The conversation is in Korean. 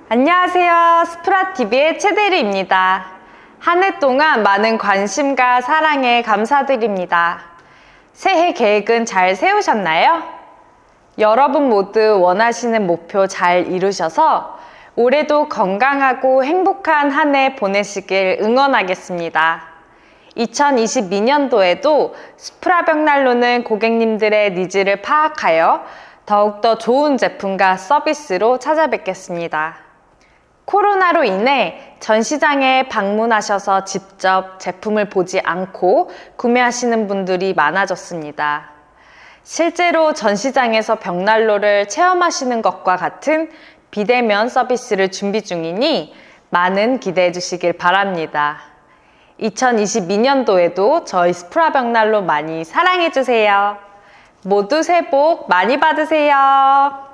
안녕하세요. 스프라TV의 최대리입니다. 한 해 동안 많은 관심과 사랑에 감사드립니다. 새해 계획은 잘 세우셨나요? 여러분 모두 원하시는 목표 잘 이루셔서 올해도 건강하고 행복한 한 해 보내시길 응원하겠습니다. 2022년도에도 스프라벽난로는 고객님들의 니즈를 파악하여 더욱더 좋은 제품과 서비스로 찾아뵙겠습니다. 코로나로 인해 전시장에 방문하셔서 직접 제품을 보지 않고 구매하시는 분들이 많아졌습니다. 실제로 전시장에서 벽난로를 체험하시는 것과 같은 비대면 서비스를 준비 중이니 많은 기대해 주시길 바랍니다. 2022년도에도 저희 스프라 벽난로 많이 사랑해 주세요. 모두 새해 복 많이 받으세요.